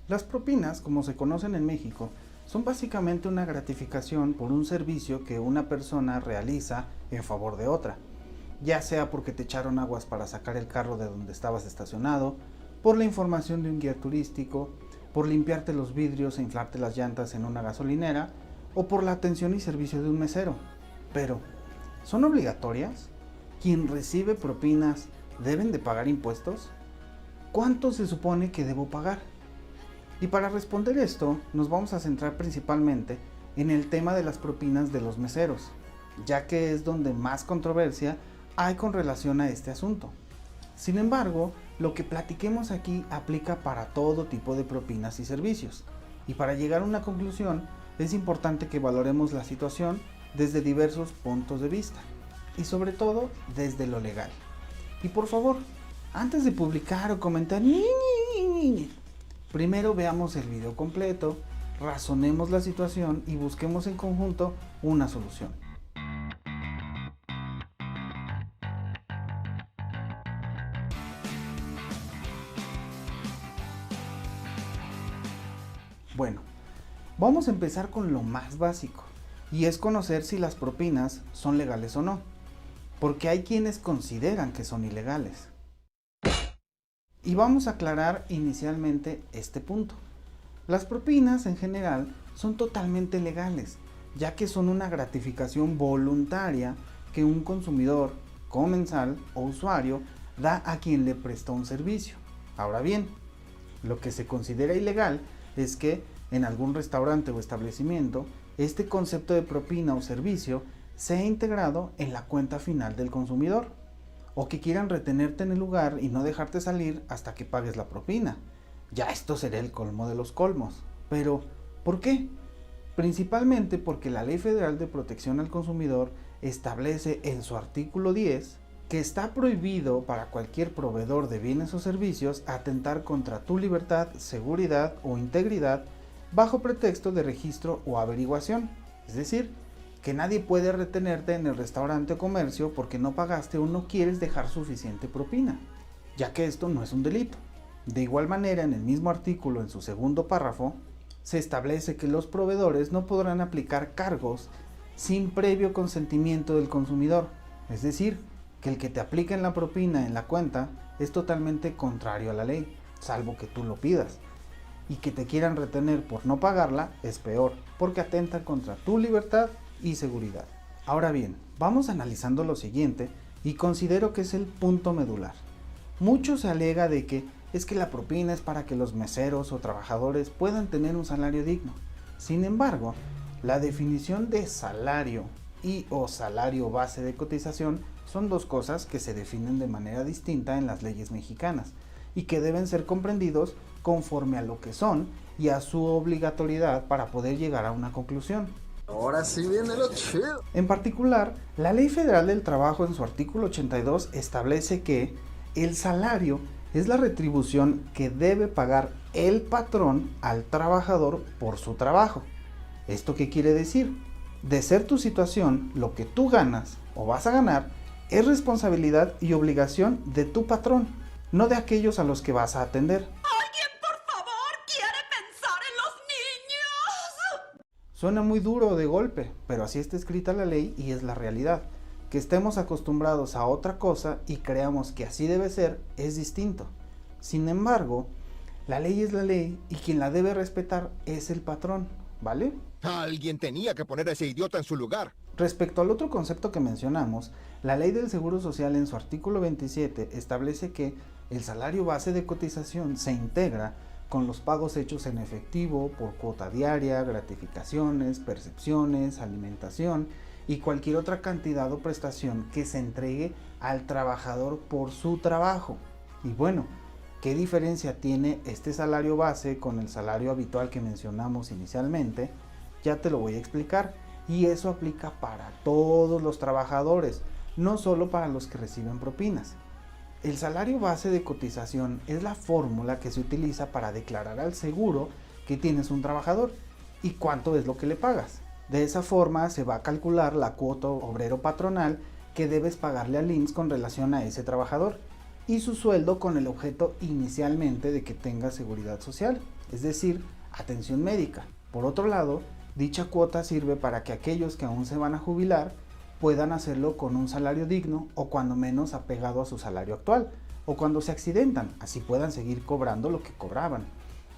Las propinas, como se conocen en México, son básicamente una gratificación por un servicio que una persona realiza en favor de otra, ya sea porque te echaron aguas para sacar el carro de donde estabas estacionado, por la información de un guía turístico, por limpiarte los vidrios e inflarte las llantas en una gasolinera, o por la atención y servicio de un mesero. Pero, ¿son obligatorias? ¿Quien recibe propinas deben de pagar impuestos? ¿Cuánto se supone que debo pagar? Y para responder esto, nos vamos a centrar principalmente en el tema de las propinas de los meseros, ya que es donde más controversia hay con relación a este asunto. Sin embargo, lo que platiquemos aquí aplica para todo tipo de propinas y servicios, y para llegar a una conclusión es importante que valoremos la situación desde diversos puntos de vista, y sobre todo desde lo legal. Y por favor, antes de publicar o comentar, primero veamos el video completo, razonemos la situación y busquemos en conjunto una solución. Bueno, vamos a empezar con lo más básico, y es conocer si las propinas son legales o no, porque hay quienes consideran que son ilegales. Y vamos a aclarar inicialmente este punto. Las propinas en general son totalmente legales, ya que son una gratificación voluntaria que un consumidor, comensal o usuario da a quien le prestó un servicio. Ahora bien, lo que se considera ilegal es que en algún restaurante o establecimiento este concepto de propina o servicio sea integrado en la cuenta final del consumidor, o que quieran retenerte en el lugar y no dejarte salir hasta que pagues la propina. Ya esto sería el colmo de los colmos. Pero, ¿por qué? Principalmente porque la Ley Federal de Protección al Consumidor establece en su artículo 10 que está prohibido para cualquier proveedor de bienes o servicios atentar contra tu libertad, seguridad o integridad bajo pretexto de registro o averiguación. Es decir, que nadie puede retenerte en el restaurante o comercio porque no pagaste o no quieres dejar suficiente propina, ya que esto no es un delito. De igual manera, en el mismo artículo, en su segundo párrafo, se establece que los proveedores no podrán aplicar cargos sin previo consentimiento del consumidor. Es decir, que el que te apliquen la propina en la cuenta es totalmente contrario a la ley, salvo que tú lo pidas. Y que te quieran retener por no pagarla es peor, porque atenta contra tu libertad y seguridad. Ahora bien, vamos analizando lo siguiente y considero que es el punto medular. Mucho se alega de que es que la propina es para que los meseros o trabajadores puedan tener un salario digno. Sin embargo, la definición de salario y o salario base de cotización son dos cosas que se definen de manera distinta en las leyes mexicanas y que deben ser comprendidos conforme a lo que son y a su obligatoriedad para poder llegar a una conclusión. Ahora sí viene lo chido. En particular, la Ley Federal del Trabajo en su artículo 82 establece que el salario es la retribución que debe pagar el patrón al trabajador por su trabajo. ¿Esto qué quiere decir? De ser tu situación, lo que tú ganas o vas a ganar es responsabilidad y obligación de tu patrón, no de aquellos a los que vas a atender. Suena muy duro de golpe, pero así está escrita la ley y es la realidad. Que estemos acostumbrados a otra cosa y creamos que así debe ser es distinto. Sin embargo, la ley es la ley y quien la debe respetar es el patrón, ¿vale? Alguien tenía que poner a ese idiota en su lugar. Respecto al otro concepto que mencionamos, la Ley del Seguro Social en su artículo 27 establece que el salario base de cotización se integra con los pagos hechos en efectivo por cuota diaria, gratificaciones, percepciones, alimentación y cualquier otra cantidad o prestación que se entregue al trabajador por su trabajo. Y bueno, ¿qué diferencia tiene este salario base con el salario habitual que mencionamos inicialmente? Ya te lo voy a explicar, y eso aplica para todos los trabajadores, no solo para los que reciben propinas. El salario base de cotización es la fórmula que se utiliza para declarar al seguro que tienes un trabajador y cuánto es lo que le pagas. De esa forma se va a calcular la cuota obrero patronal que debes pagarle al IMSS con relación a ese trabajador. y su sueldo con el objeto inicialmente de que tenga seguridad social, es decir, atención médica. Por otro lado, dicha cuota sirve para que aquellos que aún se van a jubilar puedan hacerlo con un salario digno o cuando menos apegado a su salario actual, o cuando se accidentan, así puedan seguir cobrando lo que cobraban.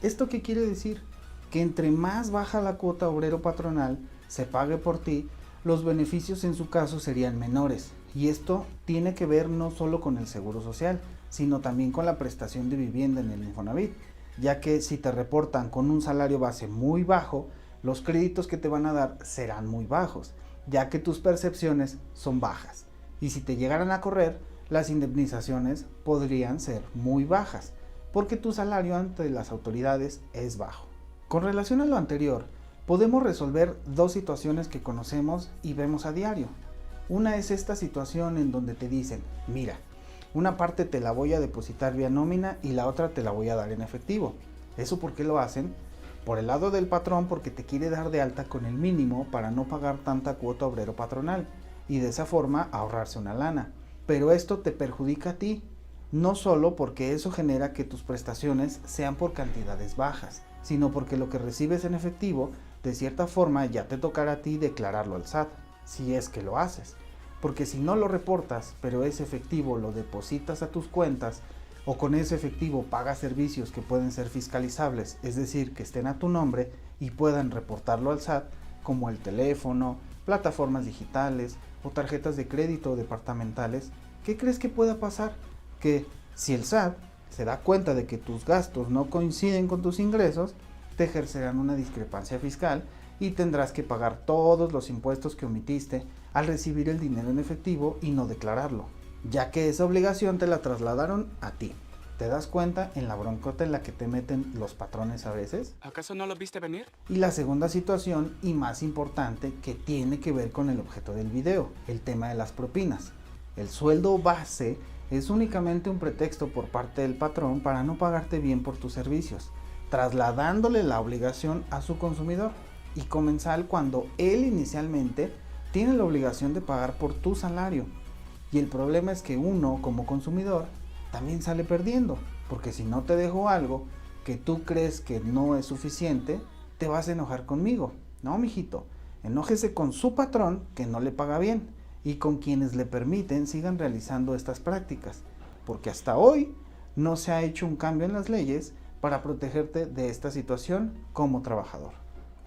¿Esto qué quiere decir? Que entre más baja la cuota obrero patronal se pague por ti, los beneficios en su caso serían menores. Y esto tiene que ver no solo con el seguro social, sino también con la prestación de vivienda en el Infonavit, ya que si te reportan con un salario base muy bajo, los créditos que te van a dar serán muy bajos, ya que tus percepciones son bajas. Y si te llegaran a correr, las indemnizaciones podrían ser muy bajas, porque tu salario ante las autoridades es bajo. Con relación a lo anterior, podemos resolver dos situaciones que conocemos y vemos a diario. Una es esta situación en donde te dicen, mira, una parte te la voy a depositar vía nómina y la otra te la voy a dar en efectivo. ¿Eso por qué lo hacen? Por el lado del patrón, porque te quiere dar de alta con el mínimo para no pagar tanta cuota obrero patronal y de esa forma ahorrarse una lana. Pero esto te perjudica a ti, no solo porque eso genera que tus prestaciones sean por cantidades bajas, sino porque lo que recibes en efectivo, de cierta forma ya te tocará a ti declararlo al SAT, si es que lo haces. Porque si no lo reportas, pero ese efectivo lo depositas a tus cuentas, o con ese efectivo pagas servicios que pueden ser fiscalizables, es decir, que estén a tu nombre y puedan reportarlo al SAT, como el teléfono, plataformas digitales o tarjetas de crédito departamentales, ¿qué crees que pueda pasar? Que si el SAT se da cuenta de que tus gastos no coinciden con tus ingresos, te ejercerán una discrepancia fiscal y tendrás que pagar todos los impuestos que omitiste al recibir el dinero en efectivo y no declararlo, ya que esa obligación te la trasladaron a ti. ¿Te das cuenta en la broncota en la que te meten los patrones a veces? ¿Acaso no lo viste venir? Y la segunda situación, y más importante, que tiene que ver con el objeto del video, el tema de las propinas. El sueldo base es únicamente un pretexto por parte del patrón para no pagarte bien por tus servicios, trasladándole la obligación a su consumidor, y comensal cuando él inicialmente tiene la obligación de pagar por tu salario. Y el problema es que uno, como consumidor, también sale perdiendo, porque si no te dejo algo que tú crees que no es suficiente, te vas a enojar conmigo. No, mijito, enójese con su patrón que no le paga bien y con quienes le permiten sigan realizando estas prácticas, porque hasta hoy no se ha hecho un cambio en las leyes para protegerte de esta situación como trabajador.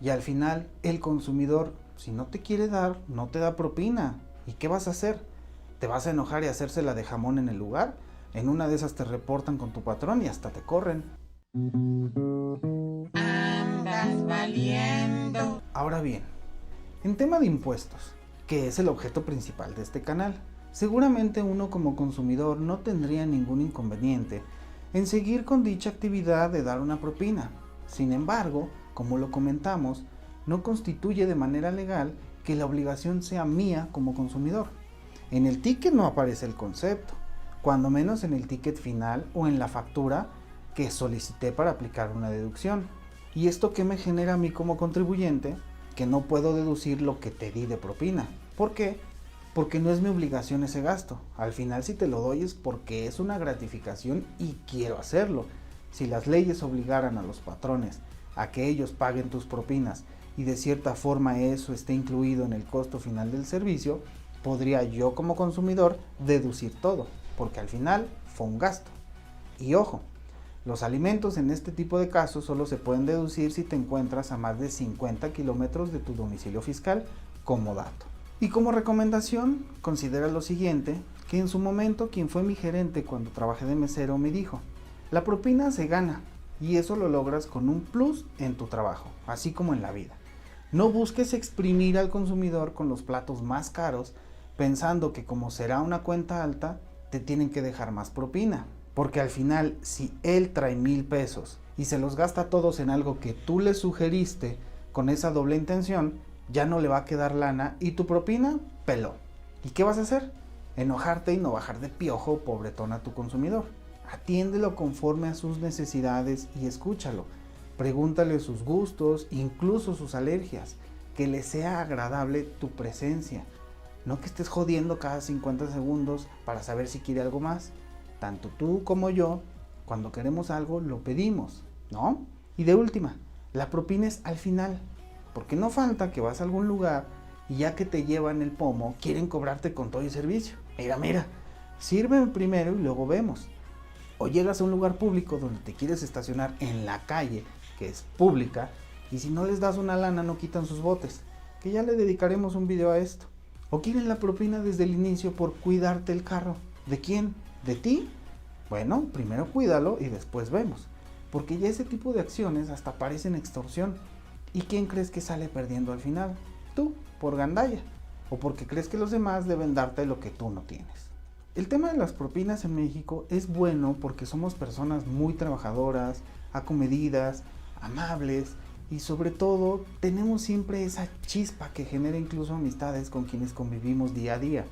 Y al final, el consumidor, si no te quiere dar, no te da propina. ¿Y qué vas a hacer? ¿Te vas a enojar y hacérsela de jamón en el lugar? En una de esas te reportan con tu patrón y hasta te corren. Andas valiendo. Ahora bien, en tema de impuestos, que es el objeto principal de este canal, seguramente uno como consumidor no tendría ningún inconveniente en seguir con dicha actividad de dar una propina. Sin embargo, como lo comentamos, no constituye de manera legal que la obligación sea mía como consumidor. En el ticket no aparece el concepto, cuando menos en el ticket final o en la factura que solicité para aplicar una deducción. ¿Y esto qué me genera a mí como contribuyente? Que no puedo deducir lo que te di de propina. ¿Por qué? Porque no es mi obligación ese gasto. Al final si te lo doy es porque es una gratificación y quiero hacerlo. Si las leyes obligaran a los patrones a que ellos paguen tus propinas y de cierta forma eso esté incluido en el costo final del servicio, podría yo como consumidor deducir todo, porque al final fue un gasto. Y ojo, los alimentos en este tipo de casos solo se pueden deducir si te encuentras a más de 50 kilómetros de tu domicilio fiscal, como dato. Y como recomendación, considera lo siguiente, que en su momento quien fue mi gerente cuando trabajé de mesero me dijo, la propina se gana y eso lo logras con un plus en tu trabajo, así como en la vida. No busques exprimir al consumidor con los platos más caros pensando que como será una cuenta alta, te tienen que dejar más propina. Porque al final, si él trae 1,000 pesos y se los gasta todos en algo que tú le sugeriste con esa doble intención, ya no le va a quedar lana y tu propina peló. ¿Y qué vas a hacer? Enojarte y no bajar de piojo pobretón a tu consumidor. Atiéndelo conforme a sus necesidades y escúchalo. Pregúntale sus gustos, incluso sus alergias, que le sea agradable tu presencia. No que estés jodiendo cada 50 segundos para saber si quiere algo más. tanto tú como yo, cuando queremos algo lo pedimos, ¿no? Y de última, la propina es al final, porque no falta que vas a algún lugar y ya que te llevan el pomo, quieren cobrarte con todo el servicio. Mira, sírveme primero y luego vemos. O llegas a un lugar público donde te quieres estacionar en la calle, que es pública, y si no les das una lana no quitan sus botes, que ya le dedicaremos un video a esto. O quieren la propina desde el inicio por cuidarte el carro. ¿De quién? ¿De ti? Bueno, primero cuídalo y después vemos. Porque ya ese tipo de acciones hasta parecen extorsión. ¿Y quién crees que sale perdiendo al final? Tú, por gandalla. O porque crees que los demás deben darte lo que tú no tienes. El tema de las propinas en México es bueno porque somos personas muy trabajadoras, acomedidas, amables y sobre todo tenemos siempre esa chispa que genera incluso amistades con quienes convivimos día a día.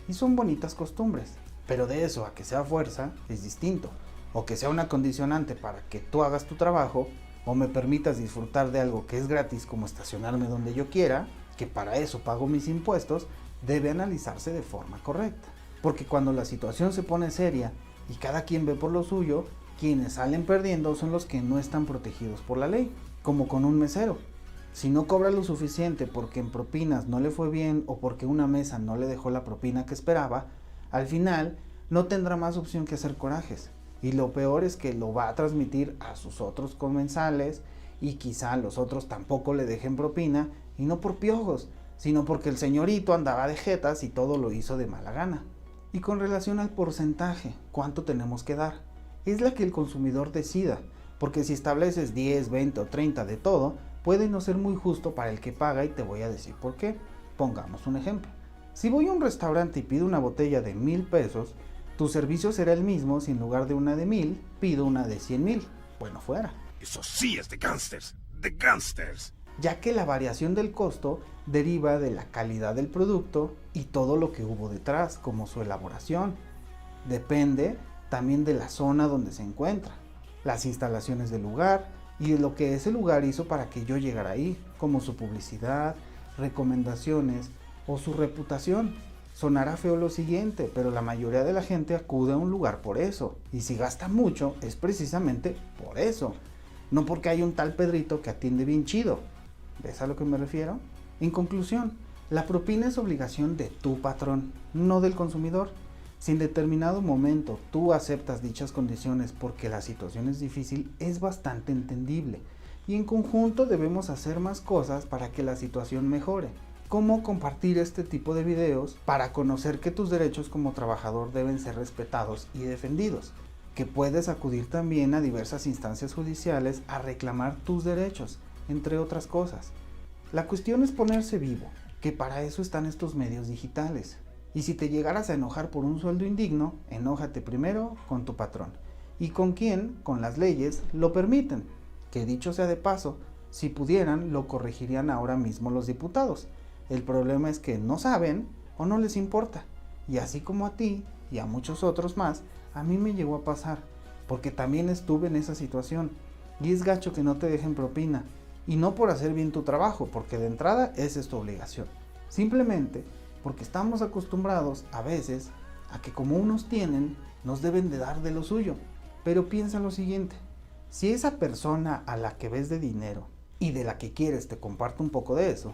Y son bonitas costumbres. Pero de eso a que sea fuerza es distinto. O que sea una condicionante para que tú hagas tu trabajo o me permitas disfrutar de algo que es gratis como estacionarme donde yo quiera, que para eso pago mis impuestos, debe analizarse de forma correcta. Porque cuando la situación se pone seria y cada quien ve por lo suyo, quienes salen perdiendo son los que no están protegidos por la ley, como con un mesero. Si no cobra lo suficiente porque en propinas no le fue bien o porque una mesa no le dejó la propina que esperaba, al final no tendrá más opción que hacer corajes. Y lo peor es que lo va a transmitir a sus otros comensales y quizá los otros tampoco le dejen propina, y no por piojos, sino porque el señorito andaba de jetas y todo lo hizo de mala gana. Y con relación al porcentaje, ¿cuánto tenemos que dar? Es la que el consumidor decida, porque si estableces 10, 20 o 30 de todo, puede no ser muy justo para el que paga y te voy a decir por qué. Pongamos un ejemplo. Si voy a un restaurante y pido una botella de 1,000 pesos, tu servicio será el mismo si en lugar de una de 1,000, pido una de 100,000. Bueno, fuera. Eso sí es de gangsters, de gangsters. Ya que la variación del costo deriva de la calidad del producto y todo lo que hubo detrás, como su elaboración. Depende también de la zona donde se encuentra, las instalaciones del lugar y de lo que ese lugar hizo para que yo llegara ahí, como su publicidad, recomendaciones o su reputación. Sonará feo lo siguiente, pero la mayoría de la gente acude a un lugar por eso, y si gasta mucho es precisamente por eso, no porque hay un tal Pedrito que atiende bien chido. ¿Ves a lo que me refiero? En conclusión, la propina es obligación de tu patrón, no del consumidor. Si en determinado momento tú aceptas dichas condiciones porque la situación es difícil, es bastante entendible, y en conjunto debemos hacer más cosas para que la situación mejore. Cómo compartir este tipo de videos para conocer que tus derechos como trabajador deben ser respetados y defendidos, que puedes acudir también a diversas instancias judiciales a reclamar tus derechos, entre otras cosas. La cuestión es ponerse vivo, que para eso están estos medios digitales. Y si te llegaras a enojar por un sueldo indigno, enójate primero con tu patrón. ¿Y con quién? Con las leyes lo permiten. Que dicho sea de paso, si pudieran, lo corregirían ahora mismo los diputados. El problema es que no saben o no les importa. Y así como a ti y a muchos otros más, a mí me llegó a pasar, porque también estuve en esa situación. Y es gacho que no te dejen propina. Y no por hacer bien tu trabajo, porque de entrada esa es tu obligación. Simplemente porque estamos acostumbrados a veces a que como unos tienen, nos deben de dar de lo suyo. Pero piensa lo siguiente, si esa persona a la que ves de dinero y de la que quieres te comparte un poco de eso,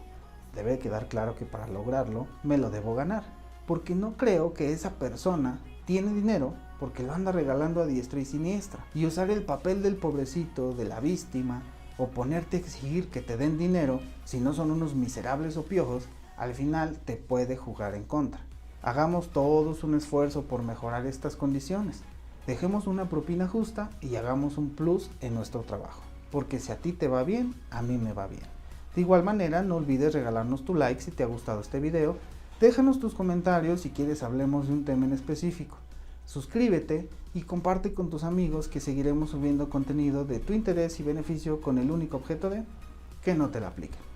debe quedar claro que para lograrlo me lo debo ganar, porque no creo que esa persona tiene dinero porque lo anda regalando a diestra y siniestra, y usar el papel del pobrecito, de la víctima, o ponerte a exigir que te den dinero si no son unos miserables o piojos, al final te puede jugar en contra. Hagamos todos un esfuerzo por mejorar estas condiciones, dejemos una propina justa y hagamos un plus en nuestro trabajo, porque si a ti te va bien, a mí me va bien. De igual manera, no olvides regalarnos tu like si te ha gustado este video, déjanos tus comentarios si quieres hablemos de un tema en específico, suscríbete y comparte con tus amigos que seguiremos subiendo contenido de tu interés y beneficio con el único objeto de que no te la apliquen.